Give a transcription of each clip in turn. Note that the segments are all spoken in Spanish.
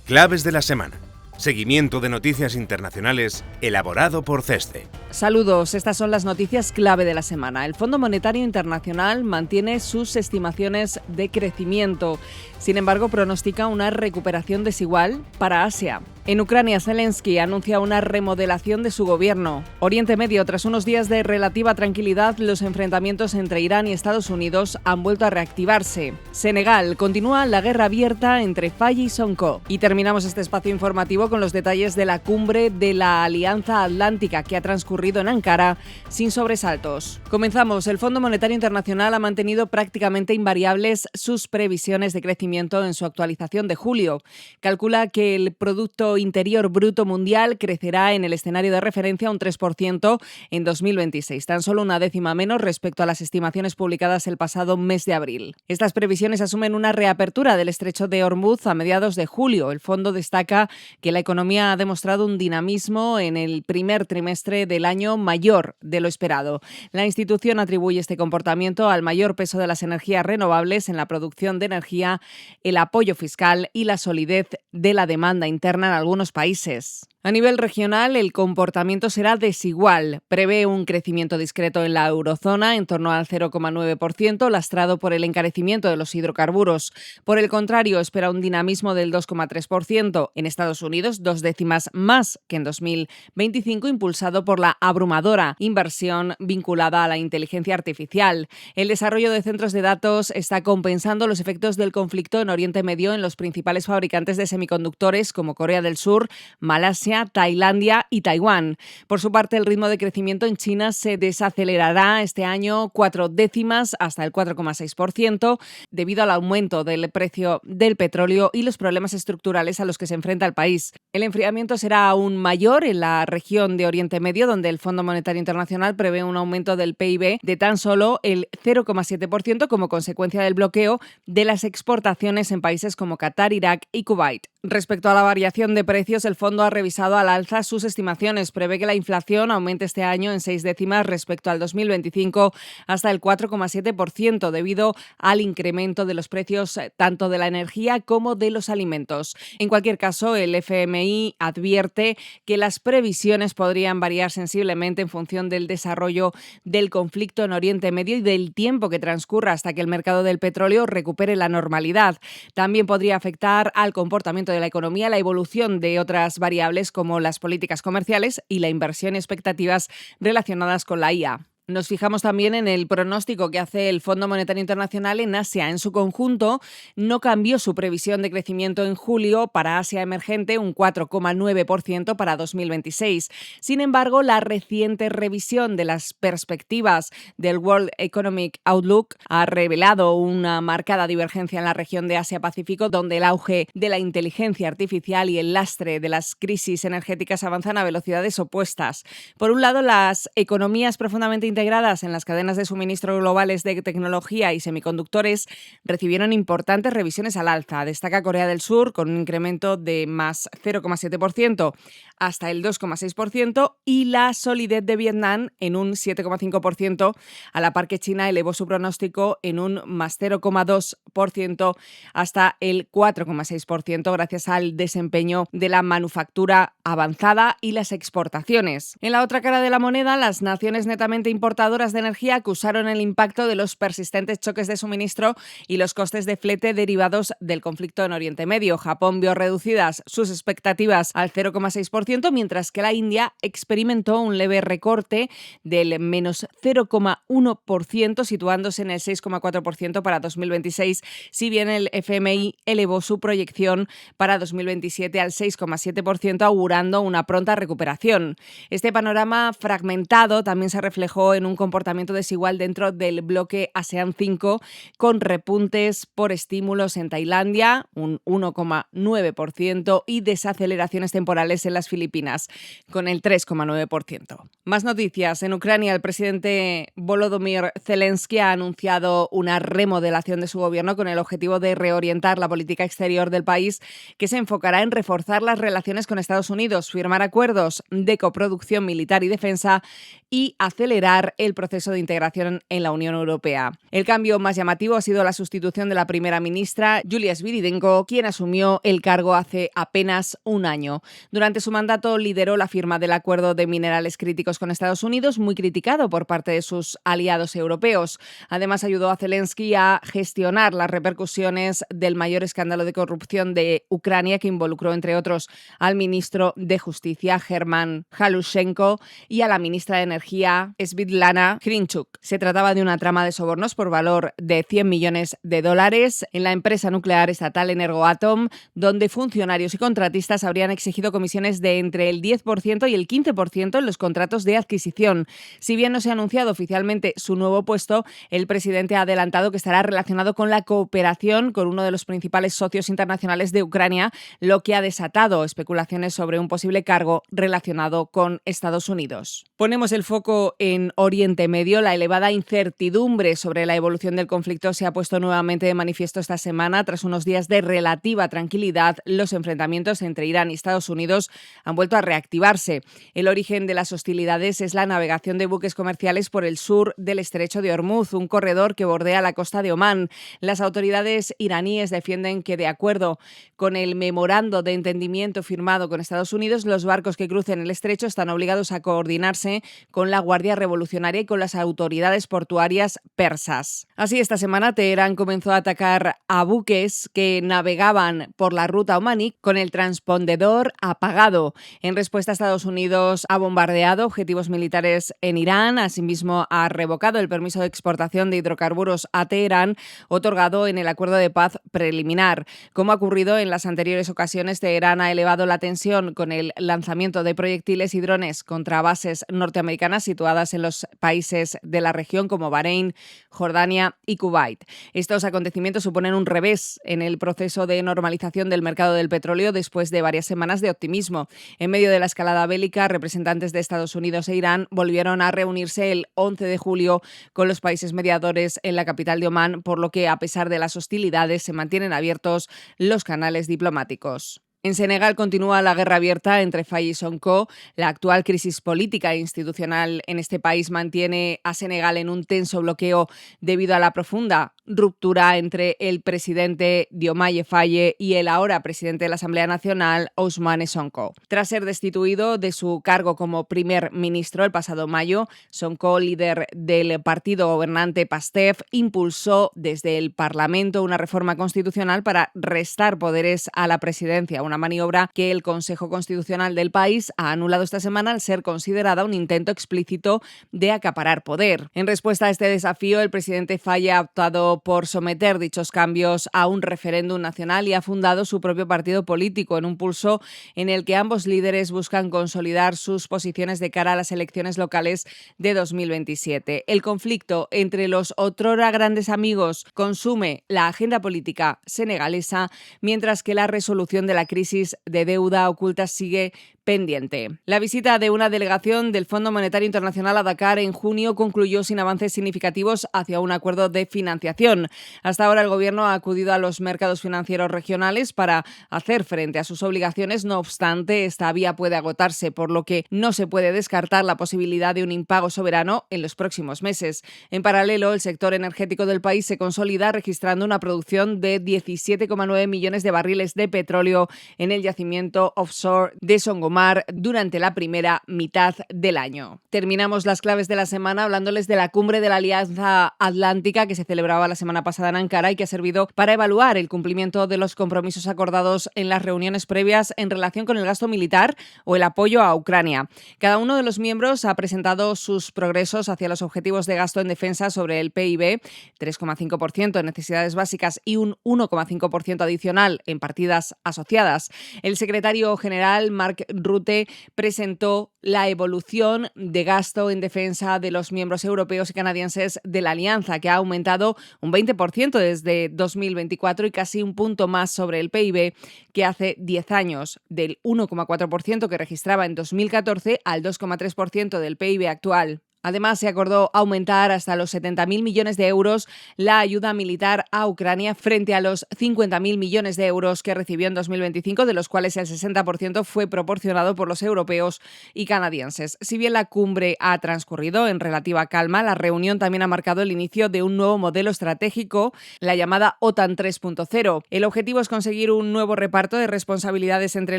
Claves de la semana. Seguimiento de noticias internacionales elaborado por CESCE. Saludos, estas son las noticias clave de la semana. El Fondo Monetario Internacional mantiene sus estimaciones de crecimiento. Sin embargo, pronostica una recuperación desigual para Asia. En Ucrania, Zelensky anuncia una remodelación de su gobierno. Oriente Medio, tras unos días de relativa tranquilidad, los enfrentamientos entre Irán y Estados Unidos han vuelto a reactivarse. Senegal, continúa la guerra abierta entre Faye y Sonko. Y terminamos este espacio informativo con los detalles de la cumbre de la Alianza Atlántica que ha transcurrido en Ankara sin sobresaltos. Comenzamos. El Fondo Monetario Internacional ha mantenido prácticamente invariables sus previsiones de crecimiento en su actualización de julio. Calcula que el Producto Interior Bruto Mundial crecerá en el escenario de referencia un 3% en 2026, tan solo una décima menos respecto a las estimaciones publicadas el pasado mes de abril. Estas previsiones asumen una reapertura del estrecho de Hormuz a mediados de julio. El fondo destaca que la economía ha demostrado un dinamismo en el primer trimestre del año mayor de lo esperado. La institución atribuye este comportamiento al mayor peso de las energías renovables en la producción de energía, el apoyo fiscal y la solidez de la demanda interna en algunos países. A nivel regional, el comportamiento será desigual. Prevé un crecimiento discreto en la eurozona, en torno al 0,9%, lastrado por el encarecimiento de los hidrocarburos. Por el contrario, espera un dinamismo del 2,3%. En Estados Unidos, 2 décimas más que en 2025, impulsado por la abrumadora inversión vinculada a la inteligencia artificial. El desarrollo de centros de datos está compensando los efectos del conflicto en Oriente Medio en los principales fabricantes de semiconductores como Corea del Sur, Malasia, Tailandia y Taiwán. Por su parte, el ritmo de crecimiento en China se desacelerará este año 4 décimas hasta el 4,6% debido al aumento del precio del petróleo y los problemas estructurales a los que se enfrenta el país. El enfriamiento será aún mayor en la región de Oriente Medio, donde el Fondo Monetario Internacional prevé un aumento del PIB de tan solo el 0,7% como consecuencia del bloqueo de las exportaciones en países como Qatar, Irak y Kuwait. Respecto a la variación de precios, el fondo ha revisado al alza sus estimaciones. Prevé que la inflación aumente este año en 6 décimas respecto al 2025 hasta el 4,7% debido al incremento de los precios tanto de la energía como de los alimentos. En cualquier caso, el FMI advierte que las previsiones podrían variar sensiblemente en función del desarrollo del conflicto en Oriente Medio y del tiempo que transcurra hasta que el mercado del petróleo recupere la normalidad. También podría afectar al comportamiento de la economía la evolución de otras variables como las políticas comerciales y la inversión y expectativas relacionadas con la IA. Nos fijamos también en el pronóstico que hace el Fondo Monetario Internacional en Asia. En su conjunto, no cambió su previsión de crecimiento en julio para Asia emergente, un 4,9% para 2026. Sin embargo, la reciente revisión de las perspectivas del World Economic Outlook ha revelado una marcada divergencia en la región de Asia-Pacífico, donde el auge de la inteligencia artificial y el lastre de las crisis energéticas avanzan a velocidades opuestas. Por un lado, las economías profundamente integradas en las cadenas de suministro globales de tecnología y semiconductores recibieron importantes revisiones al alza. Destaca Corea del Sur con un incremento de más 0,7% hasta el 2,6% y la solidez de Vietnam en un 7,5%, a la par que China elevó su pronóstico en un más 0,2% hasta el 4,6% gracias al desempeño de la manufactura avanzada y las exportaciones. En la otra cara de la moneda, las naciones netamente importadoras de energía acusaron el impacto de los persistentes choques de suministro y los costes de flete derivados del conflicto en Oriente Medio. Japón vio reducidas sus expectativas al 0,6%, mientras que la India experimentó un leve recorte del menos 0,1%, situándose en el 6,4% para 2026, si bien el FMI elevó su proyección para 2027 al 6,7%, augurando una pronta recuperación. Este panorama fragmentado también se reflejó en un comportamiento desigual dentro del bloque ASEAN 5, con repuntes por estímulos en Tailandia, un 1,9%, y desaceleraciones temporales en las Filipinas, con el 3,9%. Más noticias. En Ucrania, el presidente Volodymyr Zelensky ha anunciado una remodelación de su gobierno con el objetivo de reorientar la política exterior del país, que se enfocará en reforzar las relaciones con Estados Unidos, firmar acuerdos de coproducción militar y defensa y acelerar acelerar el proceso de integración en la Unión Europea. El cambio más llamativo ha sido la sustitución de la primera ministra, Yulia Sviridenko, quien asumió el cargo hace apenas un año. Durante su mandato lideró la firma del acuerdo de minerales críticos con Estados Unidos, muy criticado por parte de sus aliados europeos. Además, ayudó a Zelensky a gestionar las repercusiones del mayor escándalo de corrupción de Ucrania, que involucró, entre otros, al ministro de Justicia, German Halushenko, y a la ministra de Energía, Svitlana Hrinchuk. Se trataba de una trama de sobornos por valor de $100 millones en la empresa nuclear estatal Energoatom, donde funcionarios y contratistas habrían exigido comisiones de entre el 10% y el 15% en los contratos de adquisición. Si bien no se ha anunciado oficialmente su nuevo puesto, el presidente ha adelantado que estará relacionado con la cooperación con uno de los principales socios internacionales de Ucrania, lo que ha desatado especulaciones sobre un posible cargo relacionado con Estados Unidos. Ponemos el foco en Oriente Medio. La elevada incertidumbre sobre la evolución del conflicto se ha puesto nuevamente de manifiesto esta semana. Tras unos días de relativa tranquilidad, los enfrentamientos entre Irán y Estados Unidos han vuelto a reactivarse. El origen de las hostilidades es la navegación de buques comerciales por el sur del estrecho de Hormuz, un corredor que bordea la costa de Omán. Las autoridades iraníes defienden que, de acuerdo con el memorando de entendimiento firmado con Estados Unidos, los barcos que crucen el estrecho están obligados a coordinarse con la Guardia Revolucionaria y con las autoridades portuarias persas. Así, esta semana Teherán comenzó a atacar a buques que navegaban por la ruta omaní con el transpondedor apagado. En respuesta, Estados Unidos ha bombardeado objetivos militares en Irán. Asimismo, ha revocado el permiso de exportación de hidrocarburos a Teherán, otorgado en el acuerdo de paz preliminar. Como ha ocurrido en las anteriores ocasiones, Teherán ha elevado la tensión con el lanzamiento de proyectiles y drones contra bases norteamericanas situadas en los países de la región como Bahrein, Jordania y Kuwait. Estos acontecimientos suponen un revés en el proceso de normalización del mercado del petróleo después de varias semanas de optimismo. En medio de la escalada bélica, representantes de Estados Unidos e Irán volvieron a reunirse el 11 de julio con los países mediadores en la capital de Omán, por lo que, a pesar de las hostilidades, se mantienen abiertos los canales diplomáticos. En Senegal continúa la guerra abierta entre Faye y Sonko. La actual crisis política e institucional en este país mantiene a Senegal en un tenso bloqueo debido a la profunda ruptura entre el presidente Diomaye Faye y el ahora presidente de la Asamblea Nacional, Ousmane Sonko. Tras ser destituido de su cargo como primer ministro el pasado mayo, Sonko, líder del partido gobernante PASTEF, impulsó desde el Parlamento una reforma constitucional para restar poderes a la presidencia, una maniobra que el Consejo Constitucional del país ha anulado esta semana al ser considerada un intento explícito de acaparar poder. En respuesta a este desafío, el presidente Faye ha optado por someter dichos cambios a un referéndum nacional y ha fundado su propio partido político, en un pulso en el que ambos líderes buscan consolidar sus posiciones de cara a las elecciones locales de 2027. El conflicto entre los otrora grandes amigos consume la agenda política senegalesa, mientras que la resolución de la crisis de deuda oculta sigue pendiente. La visita de una delegación del Fondo Monetario Internacional a Dakar en junio concluyó sin avances significativos hacia un acuerdo de financiación. Hasta ahora el Gobierno ha acudido a los mercados financieros regionales para hacer frente a sus obligaciones. No obstante, esta vía puede agotarse, por lo que no se puede descartar la posibilidad de un impago soberano en los próximos meses. En paralelo, el sector energético del país se consolida, registrando una producción de 17,9 millones de barriles de petróleo en el yacimiento offshore de Sangomar durante la primera mitad del año. Terminamos las claves de la semana hablándoles de la cumbre de la Alianza Atlántica que se celebraba la semana pasada en Ankara y que ha servido para evaluar el cumplimiento de los compromisos acordados en las reuniones previas en relación con el gasto militar o el apoyo a Ucrania. Cada uno de los miembros ha presentado sus progresos hacia los objetivos de gasto en defensa sobre el PIB, 3,5% en necesidades básicas y un 1,5% adicional en partidas asociadas. El secretario general, Mark Rutte, presentó la evolución de gasto en defensa de los miembros europeos y canadienses de la alianza, que ha aumentado un 20% desde 2024 y casi un punto más sobre el PIB que hace 10 años, del 1,4% que registraba en 2014 al 2,3% del PIB actual. Además, se acordó aumentar hasta los 70.000 millones de euros la ayuda militar a Ucrania frente a los 50.000 millones de euros que recibió en 2025, de los cuales el 60% fue proporcionado por los europeos y canadienses. Si bien la cumbre ha transcurrido en relativa calma, la reunión también ha marcado el inicio de un nuevo modelo estratégico, la llamada OTAN 3.0. El objetivo es conseguir un nuevo reparto de responsabilidades entre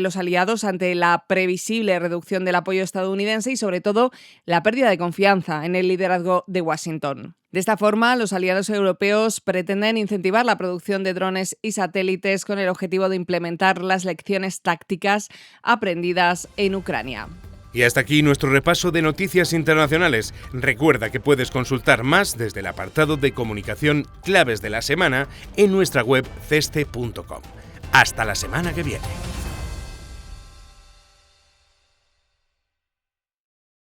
los aliados ante la previsible reducción del apoyo estadounidense y, sobre todo, la pérdida de confianza en el liderazgo de Washington. De esta forma, los aliados europeos pretenden incentivar la producción de drones y satélites con el objetivo de implementar las lecciones tácticas aprendidas en Ucrania. Y hasta aquí nuestro repaso de noticias internacionales. Recuerda que puedes consultar más desde el apartado de comunicación Claves de la Semana en nuestra web ceste.com. Hasta la semana que viene.